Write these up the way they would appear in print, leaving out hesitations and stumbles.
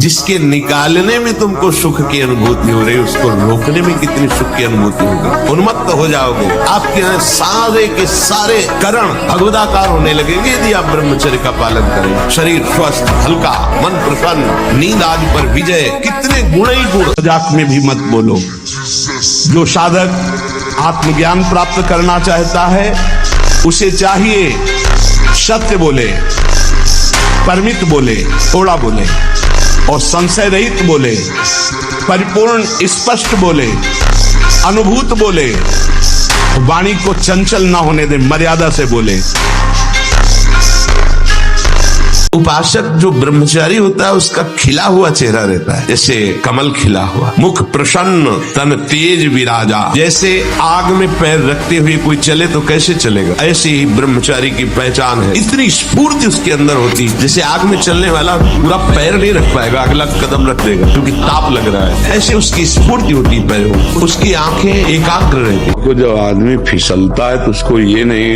जिसके निकालने में तुमको सुख की अनुभूति हो रही, उसको रोकने में कितनी सुख की अनुभूति होगी। उन्मत्त हो जाओगे, आपके सारे के सारे करण भगवदाकार होने लगेंगे यदि आप ब्रह्मचर्य का पालन करें। शरीर स्वस्थ, हल्का, मन प्रसन्न, नींद आदि पर विजय, कितने गुण ही गुण। मजाक में भी मत बोलो। जो साधक आत्मज्ञान प्राप्त करना चाहता है उसे चाहिए सत्य बोले, परमित बोले, थोड़ा बोले और संशय रहित बोले, परिपूर्ण स्पष्ट बोले, अनुभूत बोले, वाणी को चंचल ना होने दे, मर्यादा से बोले। उपासक जो ब्रह्मचारी होता है उसका खिला हुआ चेहरा रहता है, जैसे कमल खिला हुआ, मुख प्रसन्न, तन तेज विराजा। जैसे आग में पैर रखते हुए कोई चले तो कैसे चलेगा, ऐसे ही ब्रह्मचारी की पहचान है। इतनी स्फूर्ति उसके अंदर होती, जैसे आग में चलने वाला पूरा पैर नहीं रख पाएगा, अगला कदम रख देगा क्योंकि ताप लग रहा है, ऐसे उसकी स्फूर्ति होती पैरों, उसकी आंखें एकाग्र रहती। जब आदमी फिसलता है तो उसको ये नहीं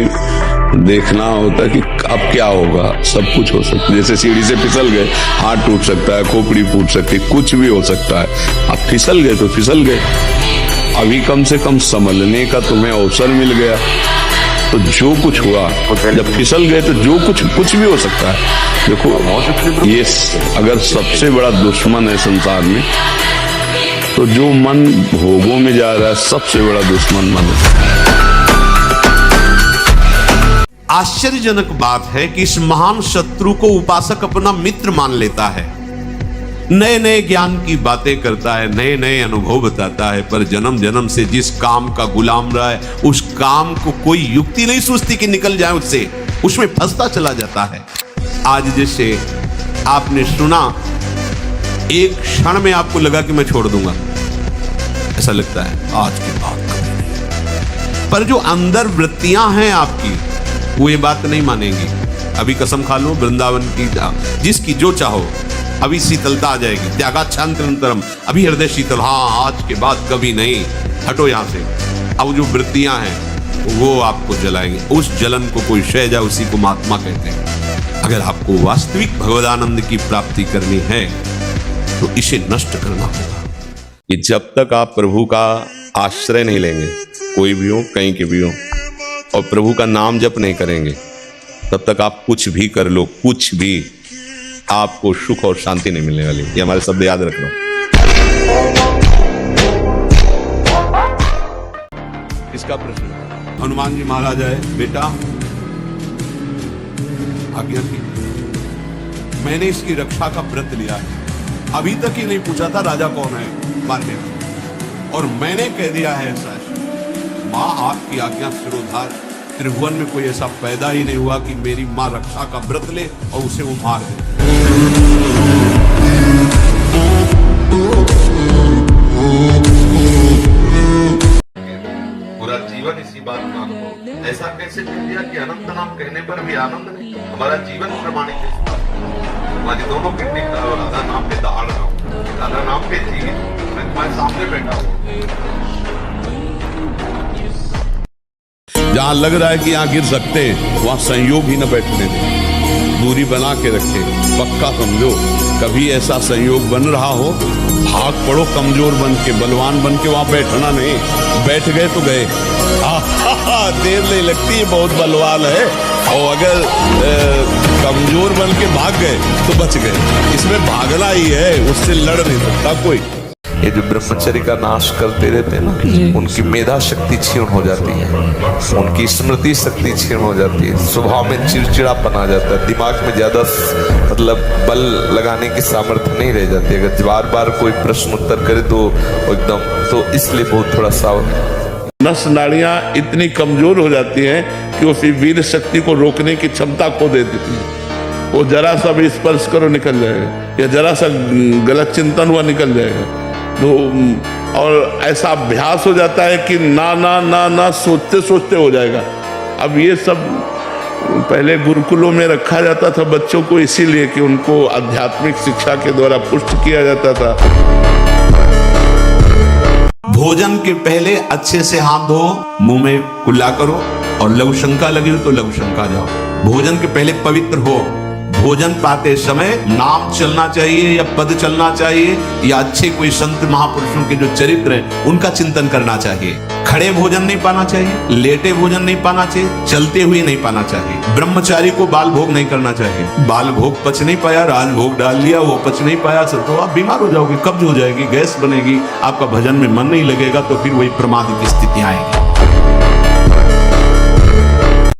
देखना होता कि अब क्या होगा, सब कुछ हो सकता है। जैसे सीढ़ी से फिसल गए, हाथ टूट सकता है, खोपड़ी फूट सकती है, कुछ भी हो सकता है। अब फिसल गए तो फिसल गए, अभी कम से कम संभलने का तुम्हें अवसर मिल गया। तो जो कुछ हुआ, जब फिसल गए तो जो कुछ भी हो सकता है। देखो, ये अगर सबसे बड़ा दुश्मन है संसार में तो जो मन भोगों में जा रहा है, सबसे बड़ा दुश्मन मन है। आश्चर्यजनक बात है कि इस महान शत्रु को उपासक अपना मित्र मान लेता है, नए नए ज्ञान की बातें करता है, नए नए अनुभव बताता है, पर जन्म जन्म से जिस काम का गुलाम रहा है उस काम को कोई युक्ति नहीं सोचती कि निकल जाए उससे, उसमें फंसता चला जाता है। आज जैसे आपने सुना, एक क्षण में आपको लगा कि मैं छोड़ दूंगा, ऐसा लगता है आज के बाद कभी नहीं, पर जो अंदर वृत्तियां हैं आपकी वो ये बात नहीं मानेंगी। अभी कसम खा लो, वृंदावन की जिसकी जो चाहो, अभी शीतलता आ जाएगी, त्यागाच्छांतरंतरम, अभी हृदय शीतल, हाँ आज के बाद कभी नहीं, हटो यहां से। अब जो वृत्तियां हैं वो आपको जलाएंगे, उस जलन को कोई शैजा, उसी को महात्मा कहते हैं। अगर आपको वास्तविक भगवदानंद की प्राप्ति करनी है तो इसे नष्ट करना होगा। कि जब तक आप प्रभु का आश्रय नहीं लेंगे, कोई भी हो, कहीं के भी हो, और प्रभु का नाम जप नहीं करेंगे, तब तक आप कुछ भी कर लो, कुछ भी, आपको सुख और शांति नहीं मिलने वाली। ये हमारे शब्द याद रखना। इसका प्रश्न हनुमान जी महाराज है, बेटा आज्ञा की, मैंने इसकी रक्षा का व्रत लिया है, अभी तक ही नहीं पूछा था राजा कौन है मारने में, और मैंने कह दिया है ऐसा, माँ आपकी आज्ञा सिरोधार, त्रिभुवन में कोई ऐसा पैदा ही नहीं हुआ कि मेरी माँ रक्षा का व्रत ले और उसे वो मार दे। पूरा जीवन इसी बात में आपको ऐसा कैसे कह दिया कि अनंत नाम कहने पर भी आनंद नहीं। हमारा जीवन प्रमाणित है इस बात, हमारी दोनों किडनी राधा नाम पे दहाड़ रहा हूँ, राधा नाम पे जी, मैं तुम्हारे सामने बैठा हूँ। जहां लग रहा है कि यहां गिर सकते हैं, वहां संयोग ही न बैठने दें, दूरी बना के रखे। पक्का समझो, कभी ऐसा संयोग बन रहा हो, भाग पड़ो कमजोर बन के, बलवान बन के, वहां बैठना नहीं। बैठ गए तो गए, देर नहीं लगती है, बहुत बलवान है, और अगर कमजोर बन के भाग गए तो बच गए। इसमें भागना ही है, उससे लड़ नहीं सकता कोई। ये जो ब्रह्मचर्य का नाश करते रहते हैं ना, उनकी मेधा शक्ति क्षीण हो जाती है, उनकी स्मृति शक्ति क्षीण हो जाती है, स्वभाव में चिड़चिड़ापन आ जाता है, दिमाग में ज्यादा मतलब बल लगाने की सामर्थ्य नहीं रह जाती। अगर बार बार कोई प्रश्न उत्तर करे तो एकदम, तो इसलिए बहुत थोड़ा सावधान। नस नाड़ियां इतनी कमजोर हो जाती हैं कि वो फिर वीर शक्ति को रोकने की क्षमता खो देती है। वो जरा सा भी स्पर्श करो निकल जाएगा, या जरा सा गलत चिंतन हुआ निकल जाएगा। तो और ऐसा अभ्यास हो जाता है कि ना ना ना ना सोचते सोचते हो जाएगा। अब ये सब पहले गुरुकुलों में रखा जाता था बच्चों को, इसीलिए कि उनको आध्यात्मिक शिक्षा के द्वारा पुष्ट किया जाता था। भोजन के पहले अच्छे से हाथ धो, मुंह में कुल्ला करो, और लघु शंका लगी हो तो लघु शंका जाओ। भोजन के पहले पवित्र हो, भोजन पाते समय नाम चलना चाहिए या पद चलना चाहिए या अच्छे कोई संत महापुरुषों के जो चरित्र हैं उनका चिंतन करना चाहिए। खड़े भोजन नहीं पाना चाहिए, लेटे भोजन नहीं पाना चाहिए, चलते हुए नहीं पाना चाहिए। ब्रह्मचारी को बाल भोग नहीं करना चाहिए। बाल भोग पच नहीं पाया, राज भोग डाल लिया, वो पच नहीं पाया तो आप बीमार हो जाओगे, कब्ज हो जाएगी, गैस बनेगी, आपका भजन में मन नहीं लगेगा, तो फिर वही प्रमाद की स्थिति आएगी।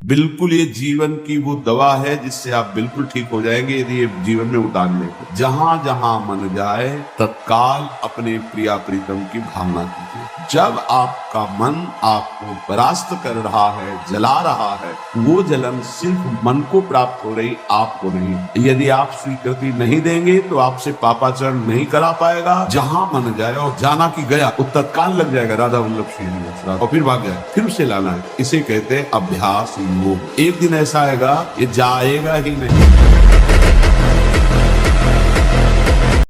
बिल्कुल ये जीवन की वो दवा है जिससे आप बिल्कुल ठीक हो जाएंगे यदि ये जीवन में उतार ले। जहां जहां मन जाए तत्काल अपने प्रिया प्रीतम की भावना कीजिए। जब आपका मन आपको परास्त कर रहा है, जला रहा है, वो जलन सिर्फ मन को प्राप्त हो रही, आपको नहीं। यदि आप स्वीकृति नहीं देंगे तो आपसे पापाचरण नहीं करा पाएगा। जहां मन जाए और जाना कि गया वो तत्काल लग जाएगा, राधा वल्लभ श्री और फिर भाग जाए, फिर उसे लाना है। इसे कहते हैं अभ्यास योग। एक दिन ऐसा आएगा ये जाएगा ही नहीं।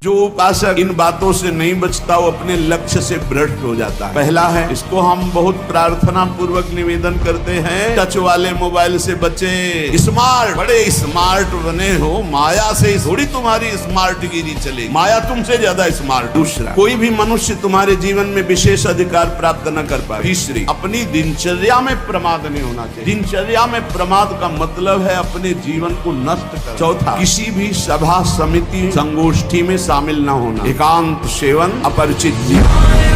जो उपासक इन बातों से नहीं बचता वो अपने लक्ष्य से भ्रष्ट हो जाता है। पहला है, इसको हम बहुत प्रार्थना पूर्वक निवेदन करते हैं, टच वाले मोबाइल से बचे। स्मार्ट, बड़े स्मार्ट बने हो, माया से थोड़ी तुम्हारी स्मार्ट गिरी चलेगी, माया तुमसे ज्यादा स्मार्ट। दूसरा, कोई भी मनुष्य तुम्हारे जीवन में विशेष अधिकार प्राप्त न कर पाए। तीसरी, अपनी दिनचर्या में प्रमाद नहीं होना चाहिए। दिनचर्या में प्रमाद का मतलब है अपने जीवन को नष्ट कर। चौथा, किसी भी सभा समिति संगोष्ठी में शामिल ना होना। एकांत सेवन, अपरिचित जीवन।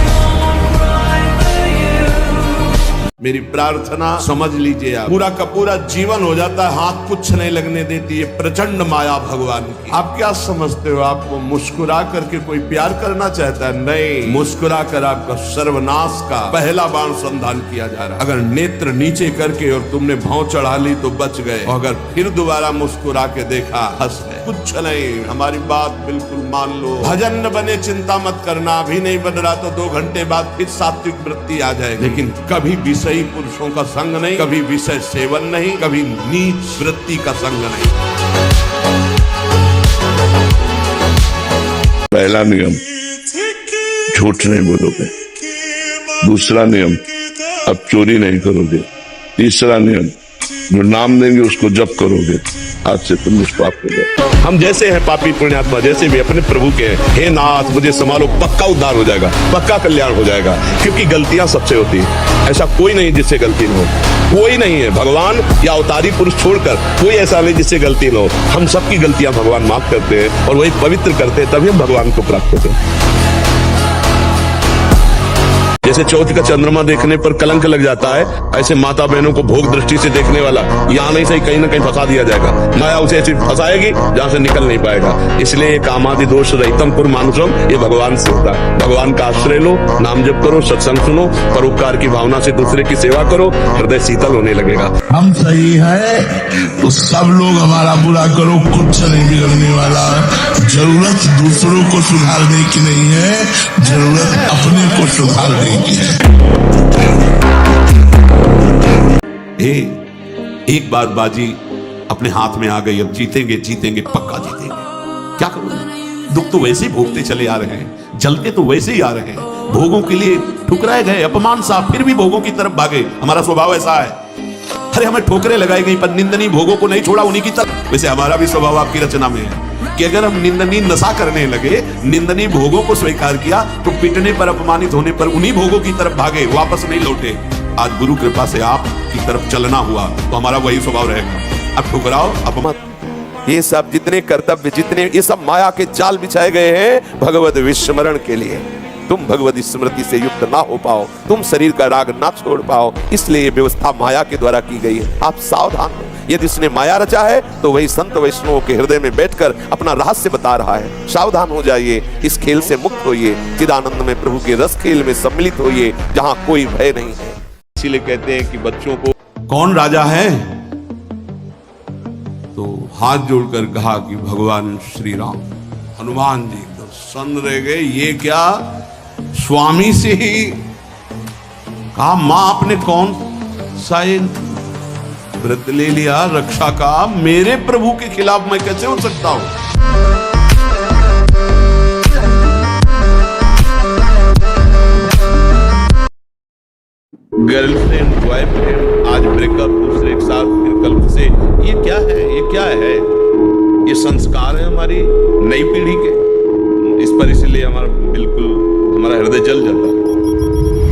मेरी प्रार्थना समझ लीजिए, आप पूरा का पूरा जीवन हो जाता है, हाथ कुछ नहीं लगने देती है प्रचंड माया भगवान की। आप क्या समझते हो आपको मुस्कुरा करके कोई प्यार करना चाहता है? नहीं, मुस्कुरा कर आपका सर्वनाश का पहला बाण संधान किया जा रहा है। अगर नेत्र नीचे करके और तुमने भौं चढ़ा ली तो बच गए, और अगर फिर दोबारा मुस्कुरा के देखा, हंस गए। कुछ नहीं, हमारी बात बिल्कुल मान लो। भजन न बने चिंता मत करना, अभी नहीं बन रहा तो 2 घंटे बाद फिर सात्विक वृत्ति आ जाएगी। लेकिन कभी विषयी पुरुषों का संग नहीं, कभी विषय सेवन नहीं, कभी नीच वृत्ति का संग नहीं। पहला नियम, झूठ नहीं बोलोगे। दूसरा नियम, अब चोरी नहीं करोगे। तीसरा नियम, जो नाम देंगे उसको जप करोगे, आज से तुम निष्पाप हो जाओ। हम जैसे हैं पापी पुण्यात्मा, जैसे भी अपने प्रभु के, हे नाथ मुझे संभालो, पक्का उद्धार हो जाएगा, पक्का कल्याण हो जाएगा। क्योंकि गलतियां सबसे होती है, ऐसा कोई नहीं जिससे गलती न हो। कोई नहीं है, भगवान या अवतारी पुरुष छोड़कर कोई ऐसा नहीं जिससे गलती न हो। हम सबकी गलतियां भगवान माफ करते हैं और वही पवित्र करते हैं, तभी हम भगवान को प्राप्त होते हैं। जैसे चौथ का चंद्रमा देखने पर कलंक लग जाता है, ऐसे माता बहनों को भोग दृष्टि से देखने वाला यहाँ नहीं सही कहीं ना कहीं फंसा दिया जाएगा। माया उसे ऐसी फंसाएगी जहां से निकल नहीं पाएगा। इसलिए ये कामादि दोष रहितम कुरु मानुषम, ये भगवान से होता है। भगवान का आश्रय लो, नाम जप करो, सत्संग सुनो, परोपकार की भावना से दूसरे की सेवा करो, हृदय शीतल होने लगेगा। हम सही है तो सब लोग हमारा बुरा करो, कुछ नहीं बिगड़ने वाला। जरूरत दूसरों को सुधारने की नहीं है, जरूरत अपने को सुधारने की। एक बार बाजी अपने हाथ में आ गई, अब जीतेंगे जीतेंगे, पक्का जीतेंगे। क्या करोगे? दुख तो वैसे ही भोगते चले आ रहे हैं, जलते तो वैसे ही आ रहे हैं, भोगों के लिए ठुकराए गए, अपमान सा, फिर भी भोगों की तरफ भागे। हमारा स्वभाव ऐसा है। अरे हमें ठोकरें लगाई गई पर निंदनीय भोगों को नहीं छोड़ा, उन्हीं की तरफ। वैसे हमारा भी स्वभाव आपकी रचना में है कि अगर हम निंदनीय नशा करने लगे, निंदनीय भोगों को स्वीकार किया, तो पिटने पर, अपमानित होने पर उन्हीं भोगों की तरफ भागे, वापस नहीं लौटे। आज गुरु कृपा से आप की तरफ चलना हुआ तो हमारा वही स्वभाव रहेगा। अब ठुकराओ, अपमान, ये सब जितने कर्तव्य, जितने ये सब माया के जाल बिछाए गए हैं भगवत विस्मरण के लिए। तुम भगवत स्मृति से युक्त ना हो पाओ, तुम शरीर का राग ना छोड़ पाओ, इसलिए ये व्यवस्था माया के द्वारा की गई है। आप सावधान हो, यदि उसने माया रचा है तो वही संत वैष्णवों के हृदय में बैठकर अपना रहस्य बता रहा है। सावधान हो जाइए, इस खेल से मुक्त होइए, चिदानंद में प्रभु के रस खेल में सम्मिलित होइए, जहां कोई भय नहीं है। इसीलिए कहते हैं कि बच्चों को कौन राजा है, तो हाथ जोड़कर कहा कि भगवान श्री राम। हनुमान जी तो सन्न रह गए, ये क्या? स्वामी से ही कहा, मां आपने कौन सा व्रत ले लिया रक्षा का, मेरे प्रभु के खिलाफ मैं कैसे हो सकता हूं? गर्लफ्रेंड बॉयफ्रेंड, आज ब्रेकअप, दूसरे के साथ फिर कल से, ये क्या है? ये क्या है? ये संस्कार है हमारी नई पीढ़ी के। इस पर इसलिए हमारा हृदय जल जाता है।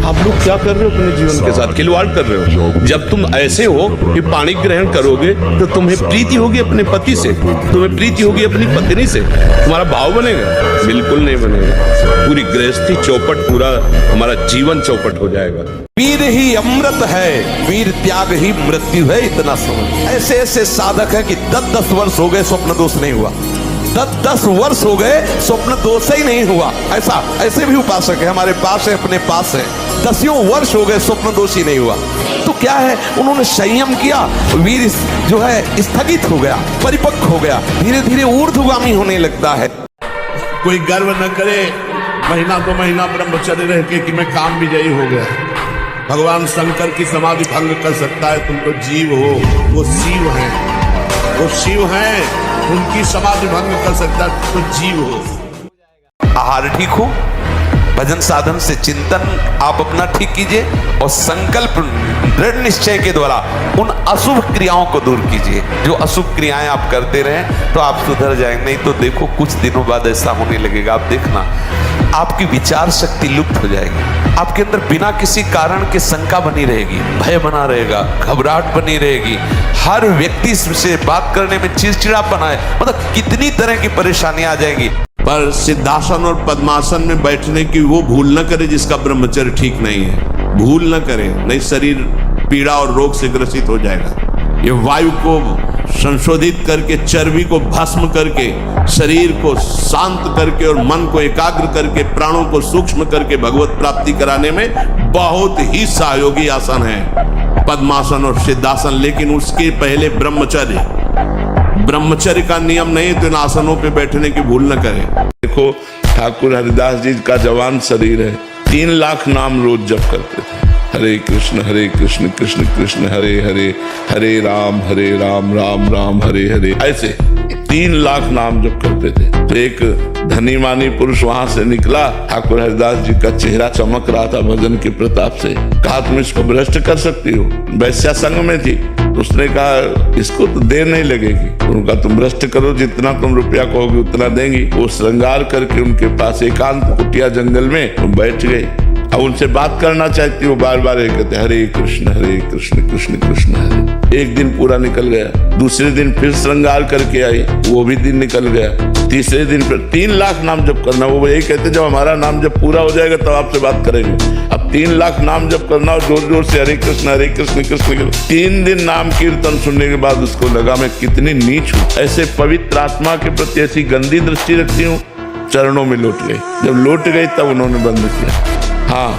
आप लोग क्या कर रहे हो अपने जीवन के साथ? खिलवाड़ कर रहे हो। जब तुम ऐसे हो कि पानी ग्रहण करोगे तो तुम्हें प्रीति होगी अपने पति से, तुम्हें प्रीति होगी अपनी पत्नी से, तुम्हारा भाव बनेगा? बिल्कुल नहीं बनेगा। पूरी गृहस्थी चौपट, पूरा हमारा जीवन चौपट हो जाएगा। वीर ही अमृत है, वीर त्याग ही मृत्यु है, इतना समझ। ऐसे ऐसे साधक है कि 10-10 वर्ष हो गए स्वप्न दोष नहीं हुआ, 10-10 वर्ष हो गए स्वप्न दोष ही नहीं हुआ। ऐसे भी उपासक है हमारे पास है, अपने पास है, 10 वर्ष हो गए स्वप्न दोष ही नहीं हुआ। तो क्या है, उन्होंने संयम किया, वीर जो है स्थगित हो गया, परिपक्व हो गया, धीरे धीरे ऊर्ध्वगामी होने लगता है। कोई गर्व न करे महीना 2 महीना ब्रह्मचर्य रह के कि मैं काम विजयी हो गया। भगवान शंकर की समाधि भंग कर सकता है, तुम तो जीव हो, वो शिव हैं, वो शिव हैं, उनकी समाधि भंग कर सकता है, तो जीव हो। आहार ठीक हो, भजन साधन से चिंतन आप अपना ठीक कीजिए और संकल्प दृढ़ निश्चय के द्वारा उन अशुभ क्रियाओं को दूर कीजिए। जो अशुभ क्रियाएं आप करते रहें तो आप सुधर जाएंगे। नहीं तो देखो कुछ दिनों बाद ऐसा होने लगेगा, आप देखना आपकी विचार शक्ति लुप्त हो जाएगी, आपके अंदर बिना किसी कारण के शंका बनी रहेगी, भय बना रहेगा, घबराहट बनी रहेगी, हर व्यक्ति से बात करने में चिड़चिड़ापन आए, मतलब कितनी तरह की परेशानियां आ जाएंगी। पर सिद्धासन और पद्मासन में बैठने की वो भूल न करे जिसका ब्रह्मचर्य ठीक नहीं है। भूल न करे, नहीं शरीर पीड़ा और रोग से ग्रसित हो जाएगा। ये वायु को संशोधित करके, चर्बी को भस्म करके, शरीर को शांत करके और मन को एकाग्र करके, प्राणों को सूक्ष्म करके भगवत प्राप्ति कराने में बहुत ही सहयोगी आसन है पद्मासन और सिद्धासन। लेकिन उसके पहले ब्रह्मचर्य का नियम नहीं, तो इन आसनों पे बैठने की भूल न करें। देखो ठाकुर हरिदास जी का जवान शरीर है, 3 लाख नाम रोज जप करते थे। हरे कृष्ण कृष्ण कृष्ण हरे हरे, हरे राम राम राम हरे हरे, ऐसे 3 लाख नाम जप करते थे। तो एक धनी मानी पुरुष वहां से निकला, ठाकुर हरिदास जी का चेहरा चमक रहा था भजन के प्रताप से। कहा तुम इसको भ्रष्ट कर सकती हो, वैश्या संग में थी। तो उसने कहा इसको तो देर नहीं लगेगी। उनका तुम भ्रष्ट करो, जितना तुम रुपया कहोगे उतना देंगी। वो श्रृंगार करके उनके पास एकांत कुटिया जंगल में बैठ गए। अब उनसे बात करना चाहती, वो बार बार कहते हरे कृष्ण कृष्ण कृष्ण हरे। एक दिन पूरा निकल गया, दूसरे दिन फिर श्रृंगार करके आई, वो भी दिन निकल गया, तीसरे दिन फिर 3 लाख नाम जप करना। वो यही कहते जब हमारा नाम जब पूरा हो जाएगा तब आपसे बात करेंगे। अब 3 लाख नाम जप करना और जोर जोर से हरे कृष्ण कृष्ण कृष्ण। 3 दिन नाम कीर्तन सुनने के बाद उसको लगा मैं कितनी नीच हूँ, ऐसे पवित्र आत्मा के प्रति ऐसी गंदी दृष्टि रखती हूँ। चरणों में लौट गई। जब लौट गई तब उन्होंने बंद किया। हाँ,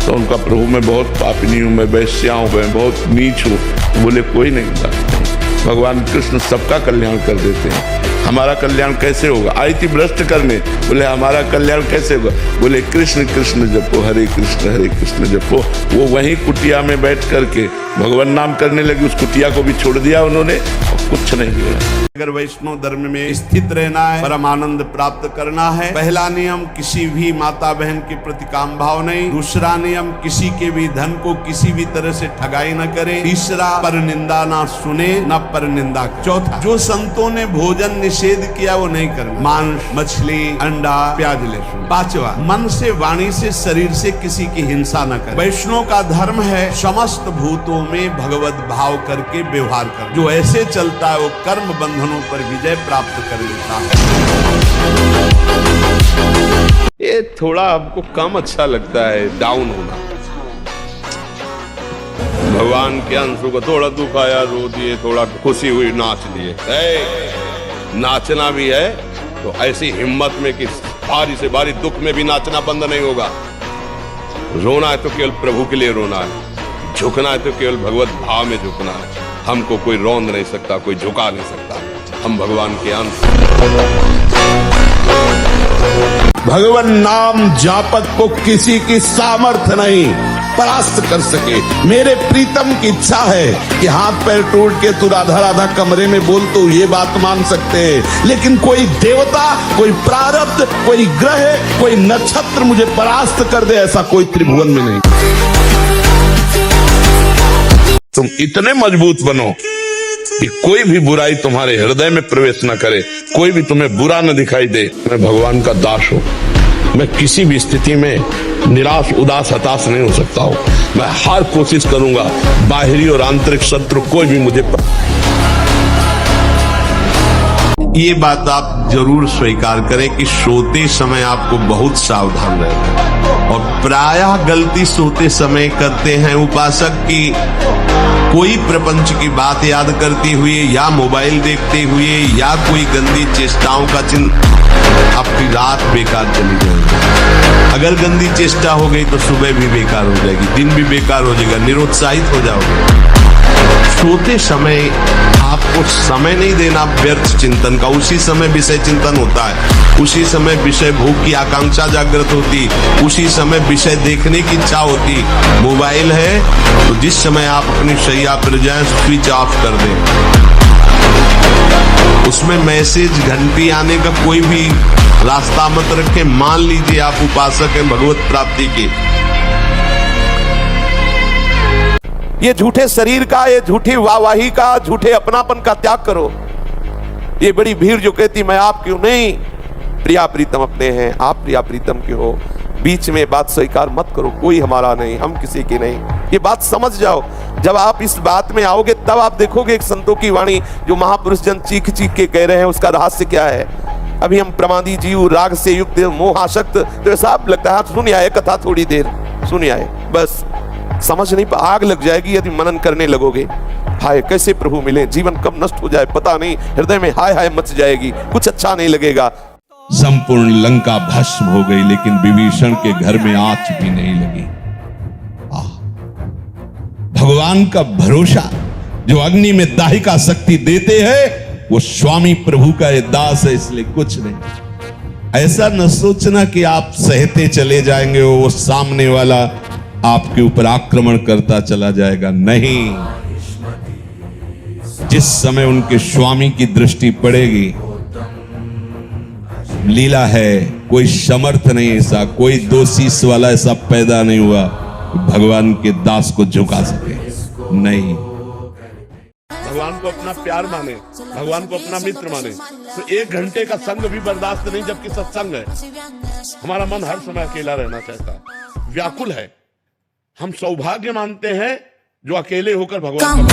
तो उनका प्रभु मैं बहुत पापिनी हूँ, मैं वैश्या हूँ, मैं बहुत नीच हूँ। बोले कोई नहीं बात नहीं, भगवान कृष्ण सबका कल्याण कर देते हैं। हमारा कल्याण कैसे होगा? आई थी भ्रष्ट करने, बोले हमारा कल्याण कैसे होगा? बोले कृष्ण कृष्ण जपो, हरे कृष्ण जपो। वो वहीं कुटिया में बैठ करके भगवान नाम करने लगी। उस कुटिया को भी छोड़ दिया उन्होंने और कुछ नहीं हुआ। अगर वैष्णव धर्म में स्थित रहना है, परम आनंद प्राप्त करना है, पहला नियम किसी भी माता बहन के प्रति काम भाव नहीं। दूसरा नियम किसी के भी धन को किसी भी तरह से ठगाई न करे। तीसरा पर निंदा ना सुने न पर निंदा करे। चौथा जो संतों ने भोजन निषेध किया वो नहीं करना, मांस मछली अंडा प्याज लहसुन। 5वां मन से वाणी से शरीर से किसी की हिंसा न करे। वैष्णव का धर्म है समस्त भूतों में भगवत भाव करके व्यवहार कर। जो ऐसे चलता है वो कर्म बंधनों पर विजय प्राप्त कर लेता है। ये थोड़ा आपको कम अच्छा लगता है डाउन होना। भगवान के अंशों को थोड़ा दुख आया रो दिए, थोड़ा खुशी हुई नाच लिए। नाचना भी है तो ऐसी हिम्मत में कि भारी से भारी दुख में भी नाचना बंद नहीं होगा। रोना है तो केवल प्रभु के लिए रोना है, झुकना है तो केवल भगवत भाव में झुकना है। हमको कोई रौंद नहीं सकता, कोई झुका नहीं सकता। हम भगवान के अंश। भगवान नाम जापत को किसी की सामर्थ्य नहीं परास्त कर सके। मेरे प्रीतम की इच्छा है कि हाथ पैर टूट के तू राधा राधा कमरे में बोल तो ये बात मान सकते हैं, लेकिन कोई देवता, कोई प्रारब्ध, कोई ग्रह, कोई नक्षत्र मुझे परास्त कर दे, ऐसा कोई त्रिभुवन में नहीं। तुम इतने मजबूत बनो कि कोई भी बुराई तुम्हारे हृदय में प्रवेश न करे, कोई भी तुम्हें बुरा न दिखाई दे। मैं भगवान का दास हूँ, मैं किसी भी स्थिति में निराश, उदास, हताश नहीं हो सकता हूँ। मैं हर कोशिश करूंगा, बाहरी और आंतरिक शत्रु कोई भी मुझे ये बात आप जरूर स्वीकार करें कि सोते समय आपको बहुत सावधान रहना है, और प्रायः गलती सोते समय करते हैं उपासक की कोई प्रपंच की बात याद करते हुए या मोबाइल देखते हुए या कोई गंदी चेष्टाओं का चिन्ह, आपकी रात बेकार चली जाएगी। अगर गंदी चेष्टा हो गई तो सुबह भी बेकार हो जाएगी, दिन भी बेकार हो जाएगा, निरुत्साहित हो जाओगे। सोते समय आपको समय नहीं देना व्यर्थ चिंतन का। उसी समय विषय चिंतन होता है, उसी समय विषय भोग की आकांक्षा जागृत होती, उसी समय विषय देखने की इच्छा होती। मोबाइल है तो जिस समय आप अपनी शैया पर जाएं स्विच ऑफ कर दें। उसमें मैसेज, घंटी आने का कोई भी रास्ता मत रखें। मान लीजिए आप उपासक हैं भगवत प्राप्ति के, ये झूठे शरीर का, ये झूठी वाहवाही का, झूठे अपनापन का त्याग करो। ये बड़ी भीड़ जो कहती मैं आप क्यों नहीं, प्रिया प्रीतम अपने हैं, आप प्रिया प्रीतम के हो। बीच में बात स्वीकार मत करो, कोई हमारा नहीं, हम किसी की नहीं। ये बात समझ जाओ। जब आप इस बात में आओगे तब आप देखोगे एक संतों की वाणी जो महापुरुष जन चीख चीख के कह रहे हैं, उसका रहस्य क्या है। अभी हम प्रमादी जीव, राग से युक्त, मोहाशक्त, तो ऐसा लगता है सुन आए कथा, थोड़ी देर सुन आए, बस समझ नहीं पा, आग लग जाएगी यदि मनन करने लगोगे। हाय कैसे प्रभु मिले, जीवन कब नष्ट हो जाए पता नहीं, हृदय में हाय हाय मच जाएगी, कुछ अच्छा नहीं लगेगा। संपूर्ण लंका भस्म हो गई, लेकिन विभीषण के घर में आंच भी नहीं लगी। भगवान का भरोसा जो अग्नि में दाहिका शक्ति देते हैं, वो स्वामी प्रभु का ये दास है, इसलिए कुछ नहीं। ऐसा न सोचना कि आप सहते चले जाएंगे, वो सामने वाला आपके ऊपर आक्रमण करता चला जाएगा। नहीं, जिस समय उनके स्वामी की दृष्टि पड़ेगी, लीला है, कोई समर्थ नहीं ऐसा, कोई दोषी वाला ऐसा पैदा नहीं हुआ भगवान के दास को झुका सके। नहीं, भगवान को अपना प्यार माने, भगवान को अपना मित्र माने, तो 1 घंटे का संग भी बर्दाश्त नहीं, जबकि सत्संग है। हमारा मन हर समय अकेला रहना चाहता है, व्याकुल है। हम सौभाग्य मानते हैं जो अकेले होकर भगवान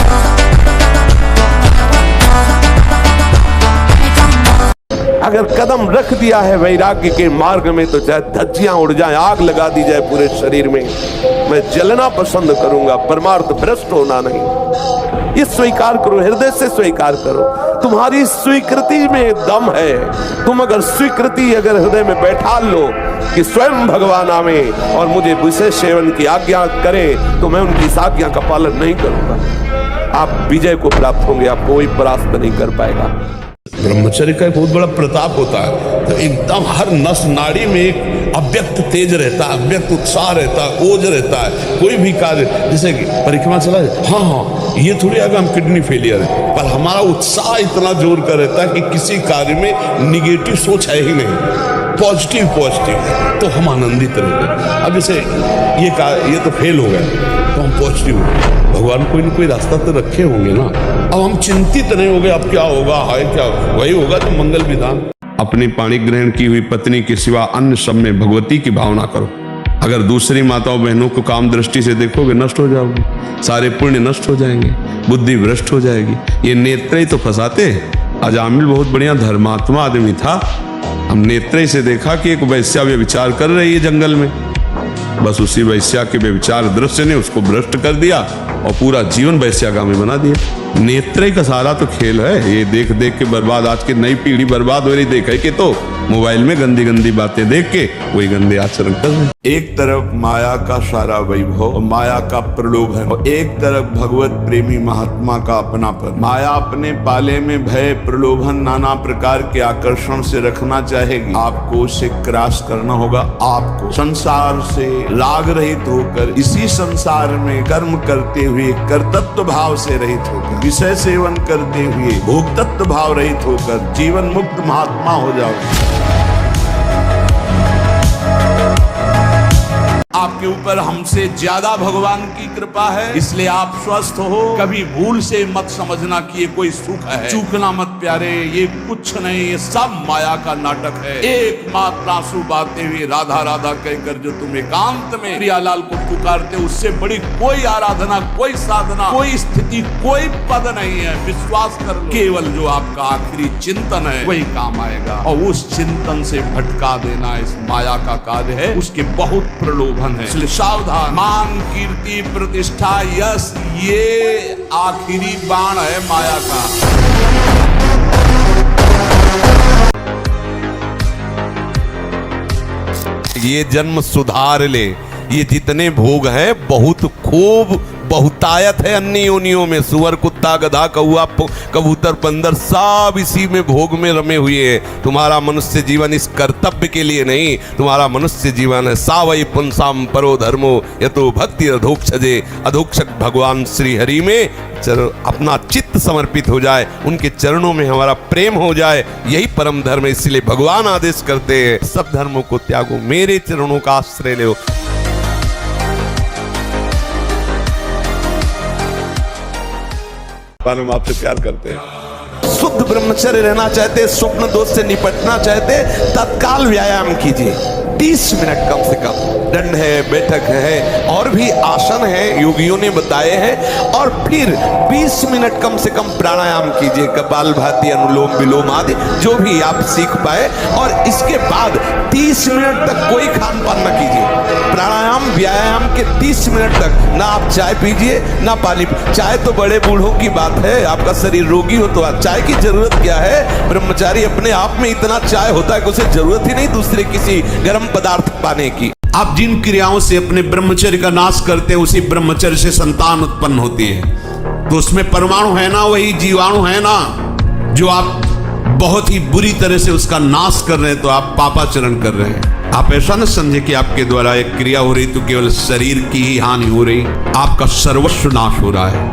अगर कदम रख दिया है वैराग्य के मार्ग में तो चाहे धज्जियां उड़ जाए, आग लगा दी जाए पूरे शरीर में, मैं जलना पसंद करूंगा, परमार्थ भ्रष्ट होना नहीं। ये स्वीकार करो, हृदय से स्वीकार करो। तुम्हारी स्वीकृति में दम है। तुम अगर स्वीकृति अगर हृदय में बैठा लो कि स्वयं भगवान आवे और मुझे विषय सेवन की आज्ञा करें, तो मैं उनकी इस आज्ञा का पालन नहीं करूंगा, आप विजय को प्राप्त होंगे, आप कोई परास्त नहीं कर पाएगा। ब्रह्मचर्य का एक बहुत बड़ा प्रताप होता है, तो एकदम हर नस नाड़ी में एक अव्यक्त तेज रहता है, अव्यक्त उत्साह रहता है, ओज रहता है। कोई भी कार्य, जैसे परिक्रमा चला जाए, हाँ ये थोड़ी आगे हम किडनी फेलियर है, पर हमारा उत्साह इतना जोर का रहता है कि किसी कार्य में निगेटिव सोच है ही नहीं, पॉजिटिव तो हम आनंदित रहते। अब जैसे ये तो फेल हो गया तो हम पॉजिटिव हो गए, भगवान कोई न कोई रास्ता तो रखे होंगे ना। अब हम चिंतित नहीं हो गए अब क्या होगा, हाय क्या, वही होगा तो मंगल विधान। अपनी पाणी ग्रहण की हुई पत्नी के सिवा अन्य सब में भगवती की भावना करो। अगर दूसरी माताओं बहनों को काम दृष्टि से देखोगे नष्ट हो जाओगे, सारे पुण्य नष्ट हो जाएंगे, बुद्धि भ्रष्ट हो जाएगी। ये नेत्र तो फंसाते हैं। अजामिल बहुत बढ़िया धर्मात्मा आदमी था, हम नेत्र से देखा कि एक वैश्या व्यभिचार कर रही है जंगल में, बस उसी वैश्या के व्यभिचार दृश्य ने उसको भ्रष्ट कर दिया और पूरा जीवन वैश्यागामी बना दिया। नेत्र का सारा तो खेल है, ये देख देख के बर्बाद, आज की नई पीढ़ी बर्बाद हो रही, देखे कि तो मोबाइल में गंदी गंदी बातें देख के वही गंदे आचरण कर रहे। एक तरफ माया का सारा वैभव और माया का प्रलोभन, और एक तरफ भगवत प्रेमी महात्मा का अपनापन। माया अपने पाले में भय, प्रलोभन, नाना प्रकार के आकर्षण से रखना चाहेगी, आपको उसे क्रॉस करना होगा। आपको संसार से राग रहित होकर, इसी संसार में कर्म करते हुए कर्तव्य भाव से रहित होकर, विषय सेवन करते हुए भोक्तत्व भाव रहित होकर जीवन मुक्त महात्मा हो जाओ। आप आपके ऊपर हमसे ज्यादा भगवान की कृपा है, इसलिए आप स्वस्थ हो। कभी भूल से मत समझना कि ये कोई सुख है, चूकना मत प्यारे, ये कुछ नहीं, ये सब माया का नाटक है। एकमात्र आंसू बहाते हुए राधा राधा कहकर जो तुम एकांत में प्रियालाल को पुकारते, उससे बड़ी कोई आराधना, कोई साधना, कोई स्थिति, कोई पद नहीं है। विश्वास कर लो, केवल जो आपका आखिरी चिंतन है वही काम आएगा, और उस चिंतन से भटका देना इस माया का कार्य है, उसके बहुत प्रलोभन है। इसलिए सावधान। मान, कीर्ति, प्रतिष्ठा, यश, ये आखिरी बाण है माया का। ये जन्म सुधार ले, ये जितने भोग हैं बहुत खूब बहुतायत है अन्य योनियों में। सुअर, कुत्ता, गधा, कौआ, कबूतर, बंदर सब इसी में भोग में रमे हुए हैं। तुम्हारा मनुष्य जीवन इस कर्तव्य के लिए नहीं, तुम्हारा मनुष्य जीवन है सावई पुंसाम परो धर्मो यतो भक्ति अधोक्षजे। अधोक्षक भगवान श्री हरि में अपना चित्त समर्पित हो जाए, उनके चरणों में हमारा प्रेम हो जाए, यही परम धर्म है। इसलिए भगवान आदेश करते हैं सब धर्मों को त्यागो, मेरे चरणों का आश्रय लो। हम आपसे प्यार करते हैं। शुद्ध ब्रह्मचर्य रहना चाहते, स्वप्न दोष से निपटना चाहते, तत्काल व्यायाम कीजिए 30 मिनट कम से कम। दंड है, बैठक है, और भी आसन है योगियों ने बताए हैं। और फिर 20 मिनट कम से कम प्राणायाम कीजिए, कपालभाति, अनुलोम विलोम आदि जो भी आप सीख पाए। और इसके बाद 30 मिनट तक कोई खान पान न कीजिए। प्राणायाम व्यायाम के 30 मिनट तक ना आप चाय पीजिए ना पानी। चाय तो बड़े बूढ़ों की बात है, आपका शरीर रोगी हो तो चाय की जरूरत क्या है। ब्रह्मचारी अपने आप में इतना चाय होता है कि उसे जरूरत ही नहीं दूसरे किसी गर्म पदार्थ पाने की। आप जिन क्रियाओं से अपने ब्रह्मचर्य का नाश करते हैं, उसी ब्रह्मचर्य से संतान उत्पन्न होती है। तो उसमें परमाणु है ना, वही जीवाणु है ना, जो आप बहुत ही बुरी तरह से उसका नाश कर रहे हैं। तो आप पापाचरण कर रहे हैं। आप ऐसा न समझे कि आपके द्वारा एक क्रिया हो रही तो केवल शरीर की ही हानि हो रही, आपका सर्वस्व नाश हो रहा है,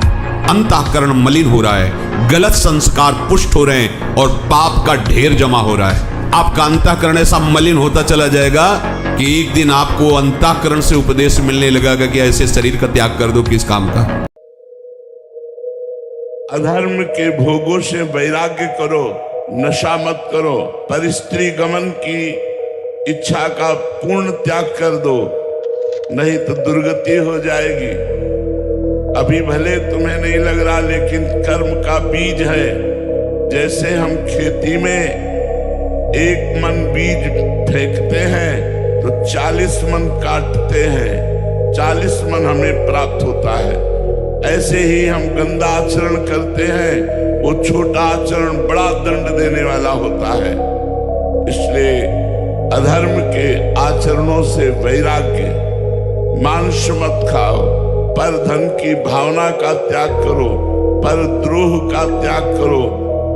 अंतःकरण मलिन हो रहा है, गलत संस्कार पुष्ट हो रहे हैं और पाप का ढेर जमा हो रहा है। आपका अंतःकरण ऐसा मलिन होता चला जाएगा कि एक दिन आपको अंतःकरण से उपदेश मिलने लगेगा कि ऐसे शरीर का त्याग कर दो, किस काम का। अधर्म के भोगों से वैराग्य करो, नशा मत करो, परिस्त्री गमन की इच्छा का पूर्ण त्याग कर दो, नहीं तो दुर्गति हो जाएगी। अभी भले तुम्हें नहीं लग रहा, लेकिन कर्म का बीज है। जैसे हम खेती में 1 मन बीज फेंकते हैं तो 40 मन काटते हैं, 40 मन हमें प्राप्त होता है। ऐसे ही हम गंदा आचरण करते हैं, वो छोटा आचरण बड़ा दंड देने वाला होता है। इसलिए अधर्म के आचरणों से वैराग्य, मांस मत खाओ, पर धन की भावना का त्याग करो, पर द्रोह का त्याग करो।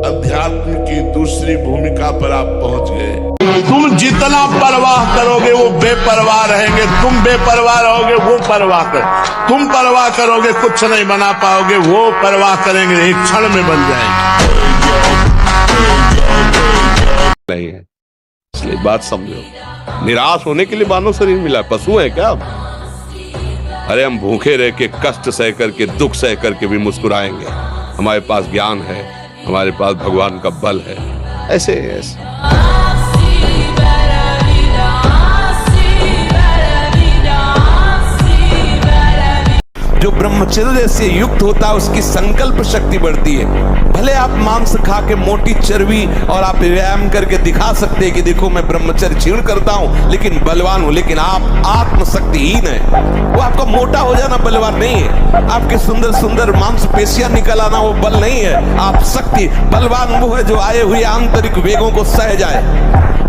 अध्यात्म की दूसरी भूमिका पर आप पहुंच गए। तुम जितना परवाह करोगे वो बेपरवाह रहेंगे, तुम बेपरवाह रहोगे वो परवाह कर। तुम परवाह करोगे कुछ नहीं बना पाओगे, वो परवाह करेंगे एक क्षण में बन जाएंगे। नहीं है, इसलिए बात समझो। निराश होने के लिए मानव शरीर मिला, पशु है क्या? अरे हम भूखे रह के, कष्ट सह करके, दुख सह करके भी मुस्कुराएंगे। हमारे पास ज्ञान है, हमारे पास भगवान का बल है। ऐसे जो ब्रह्मचर्य से युक्त होता है उसकी संकल्प शक्ति बढ़ती है। भले आप मांस खा के मोटी चर्बी और आप व्यायाम करके दिखा सकते हैं कि देखो मैं ब्रह्मचर्य क्षीण करता हूं लेकिन बलवान हूं, लेकिन आप आत्मशक्तिहीन है। वो आपका मोटा हो जाना बलवान नहीं है, आपके सुंदर सुंदर मांसपेशियां निकल आना वो बल नहीं है। आप शक्ति बलवान वो है जो आए हुए आंतरिक वेगों को सह जाए,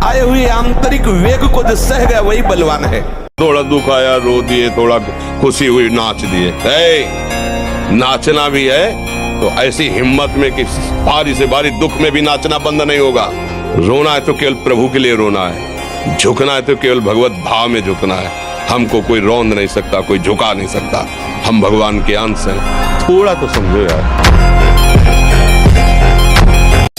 आए हुए आंतरिक वेग को जो सह गया वही बलवान है। थोड़ा दुख आया रो दिए, थोड़ा खुशी हुई नाच दिए। नाचना भी है तो ऐसी हिम्मत में कि भारी से भारी दुख में भी नाचना बंद नहीं होगा। रोना है तो केवल प्रभु के लिए रोना है, झुकना है तो केवल भगवत भाव में झुकना है। हमको कोई रौंद नहीं सकता, कोई झुका नहीं सकता, हम भगवान के अंश हैं। थोड़ा तो समझो यार।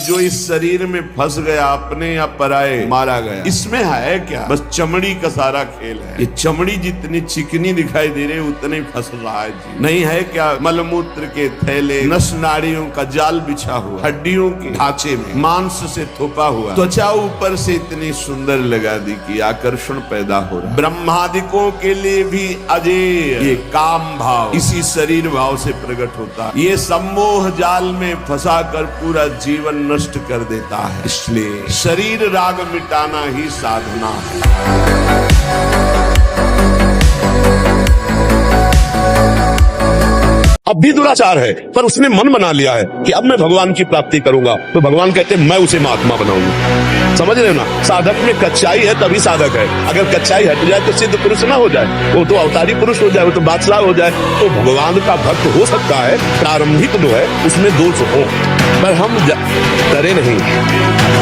जो इस शरीर में फंस गया, अपने या पराए मारा गया। इसमें है क्या? बस चमड़ी का सारा खेल है। ये चमड़ी जितनी चिकनी दिखाई दे रही है उतने फंस रहा है जी। नहीं है क्या? मलमूत्र के थैले, नस नाड़ियों का जाल बिछा हुआ, हड्डियों के ढांचे में मांस से थोपा हुआ, त्वचा ऊपर से इतनी सुंदर लगा दी कि आकर्षण पैदा हो रहा है। ब्रह्मादिकों के लिए भी अजय ये काम भाव इसी शरीर भाव से प्रकट होता है। ये सम्मोह जाल में फंसा कर पूरा जीवन नष्ट कर देता है। इसलिए शरीर राग मिटाना ही साधना है। अब भी दुराचार है, पर उसने मन बना लिया है कि अब मैं भगवान की प्राप्ति करूंगा, तो भगवान कहते हैं मैं उसे महात्मा बनाऊंगा। समझ रहे हो ना? साधक में कच्चाई है तभी साधक है। अगर कच्चाई हट जाए तो सिद्ध पुरुष ना हो जाए, वो तो अवतारी पुरुष हो जाए, वो तो बादशाह हो जाए। तो भगवान का भक्त हो सकता है, प्रारंभिक जो है उसमें दोष हो, पर हम डरे नहीं।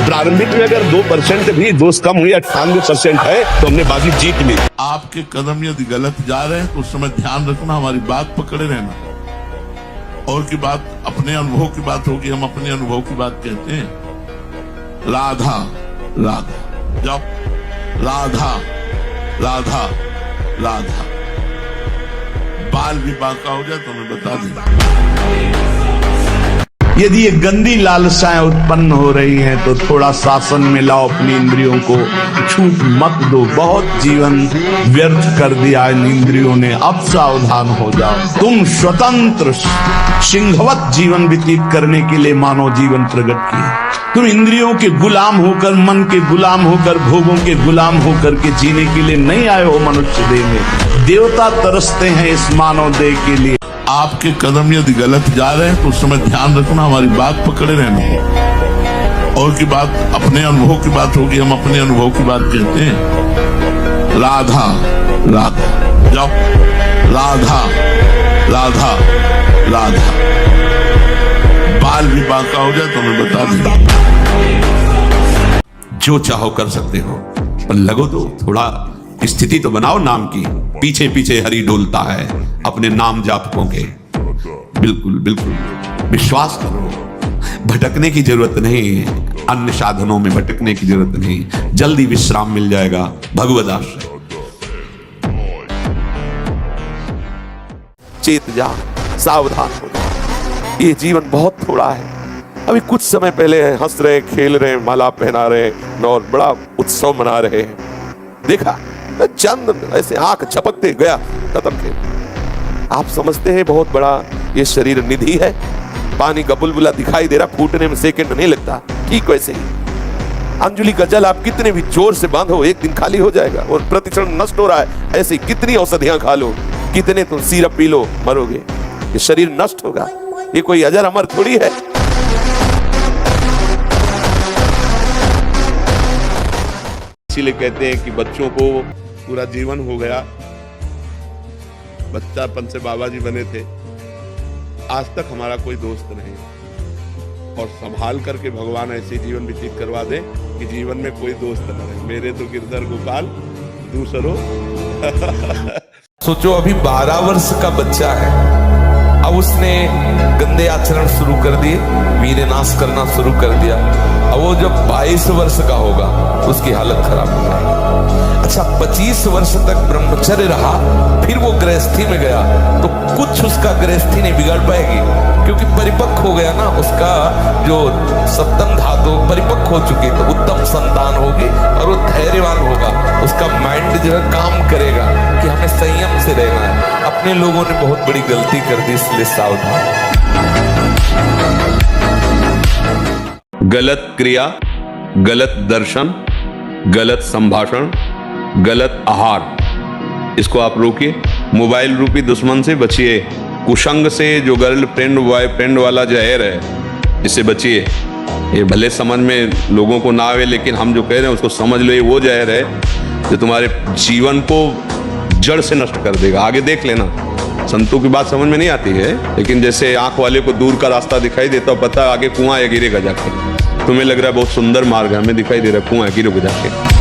प्रारंभिक में अगर 2% भी दोष कम हुई, 98% है, तो हमने बाजी जीत ली। आपके कदम यदि गलत जा रहे हैं तो उस समय ध्यान रखना, हमारी बात पकड़े रहना। और की बात अपने अनुभव की बात होगी, हम अपने अनुभव की बात कहते हैं। राधा राधा जाओ, राधा राधा राधा। बाल विवाह का हो जाए तो मैं बता दूं। यदि ये गंदी लालसाएं उत्पन्न हो रही हैं तो थोड़ा शासन में लाओ अपनी इंद्रियों को, छूट मत दो। बहुत जीवन व्यर्थ कर दिया इन इंद्रियों ने, अब सावधान हो जाओ। तुम स्वतंत्र सिंहवत जीवन व्यतीत करने के लिए मानव जीवन प्रकट किया। तुम इंद्रियों के गुलाम होकर, मन के गुलाम होकर, भोगों के गुलाम होकर के जीने के लिए नहीं आए हो मनुष्य देह में। देवता तरसते हैं इस मानव देह के लिए। आपके कदम यदि गलत जा रहे हैं तो उस समय ध्यान रखना, हमारी बात पकड़े रहना। और की बात अपने अनुभव की बात होगी, हम अपने अनुभव की बात कहते हैं। राधा राधा जाओ, राधा राधा राधा। बाल विवाह का हो जाए तो मैं बता दूं। जो चाहो कर सकते हो, पर लगो तो थोड़ा स्थिति तो बनाओ नाम की। पीछे पीछे हरि डोलता है अपने नाम जापकों के। बिल्कुल बिल्कुल विश्वास करो, भटकने की जरूरत नहीं, अन्य साधनों में भटकने की जरूरत नहीं, जल्दी विश्राम मिल जाएगा भगवद आश्रय। चेत जा, सावधान हो जा। ये जीवन बहुत थोड़ा है। अभी कुछ समय पहले हंस रहे, खेल रहे, माला पहना रहे और बड़ा उत्सव मना रहे हैं। देखा चंद ऐसे आंख झपकते गया, खत्म खेल। आप समझते हैं बहुत बड़ा ये शरीर निधि है। पानी का बुलबुला दिखाई दे रहा, फूटने में सेकंड नहीं लगता। ठीक वैसे ही अंजलि का जल आप कितने भी जोर से बांधो, एक दिन खाली हो जाएगा और प्रतिक्षण नष्ट हो रहा है। ऐसी कितनी औषधियां खा लो, कितने तुम सिरप पी लो, मरोगे। ये शरीर नष्ट होगा, ये कोई अजर अमर थोड़ी है। इसीलिए कहते हैं कि बच्चों को पूरा जीवन हो गया, बच्चापन से बाबा जी बने थे, आज तक हमारा कोई दोस्त नहीं। और संभाल करके भगवान ऐसे जीवन व्यतीत करवा दे कि जीवन में कोई दोस्त न रहे। मेरे तो गिरधर गोपाल दूसरों। सोचो अभी 12 वर्ष का बच्चा है, अब उसने गंदे आचरण शुरू कर दिए, वीर्य नाश करना शुरू कर दिया। अब वो जब 22 वर्ष का होगा उसकी हालत खराब हो जाएगी। अच्छा 25 वर्ष तक ब्रह्मचर्य रहा, फिर वो गृहस्थी में गया तो कुछ उसका गृहस्थी नहीं बिगाड़ पाएगी, क्योंकि परिपक्व हो गया ना, उसका जो सप्तम धातु परिपक्व हो चुकी, तो उत्तम संतान होगी और वो धैर्यवान होगा। उसका माइंड जो है काम करेगा कि हमें संयम से रहना है। अपने लोगों ने बहुत बड़ी गलती कर दी, इसलिए सावधान। गलत क्रिया, गलत दर्शन, गलत संभाषण, गलत आहार, इसको आप रोकिए। मोबाइल रूपी दुश्मन से बचिए। कुसंग से, जो गर्लफ्रेंड बॉयफ्रेंड वाला जहर है, इससे बचिए। ये भले समझ में लोगों को ना आवे, लेकिन हम जो कह रहे हैं उसको समझ लो। ये वो जहर है जो तुम्हारे जीवन को जड़ से नष्ट कर देगा। आगे देख लेना। संतों की बात समझ में नहीं आती है, लेकिन जैसे आंख वाले को दूर का रास्ता दिखाई देता है, पता आगे कुआं है, गिरेगा जाके। तुम्हें लग रहा है बहुत सुंदर मार्ग है, हमें दिखाई दे रहा है कुआं है, गिरोगे जाके।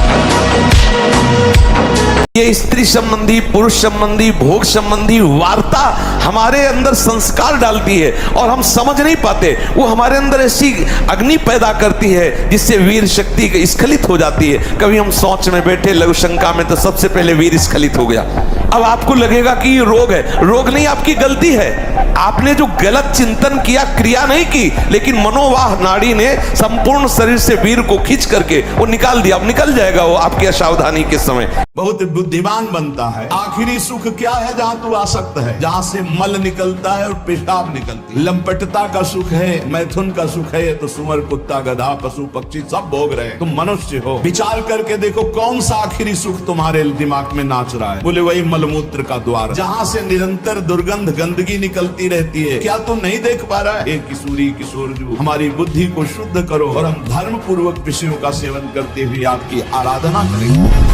ये इस स्त्री संबंधी, पुरुष संबंधी, भोग संबंधी वार्ता हमारे अंदर संस्कार डालती है और हम समझ नहीं पाते। वो हमारे अंदर ऐसी अग्नि पैदा करती है जिससे वीर शक्ति स्खलित हो जाती है। कभी हम सोच में बैठे लघु शंका में तो सबसे पहले वीर स्खलित हो गया। अब आपको लगेगा कि ये रोग है, रोग नहीं, आपकी गलती है। आपने जो गलत चिंतन किया, क्रिया नहीं की, लेकिन मनोवाह नाड़ी ने संपूर्ण शरीर से वीर को खींच करके वो निकाल दिया। अब निकल जाएगा वो आपकी असावधानी के समय। बहुत बुद्धिमान बनता है। आखिरी सुख क्या है? जहाँ तू आसक्त है, जहाँ से मल निकलता है और पेशाब निकलती है। लंपटता का सुख है, मैथुन का सुख है, तो सुअर, कुत्ता, गधा, पशु, पक्षी सब भोग रहे हैं। तुम मनुष्य हो, विचार करके देखो कौन सा आखिरी सुख तुम्हारे दिमाग में नाच रहा है। बोले वही मलमूत्र का द्वार, जहाँ से निरंतर दुर्गंध, गंदगी निकलती रहती है। क्या तुम नहीं देख पा रहा है? किशोरी, किशोर जो हमारी बुद्धि को शुद्ध करो और हम धर्म पूर्वक विषयों का सेवन करते हुए आपकी आराधना करेंगे।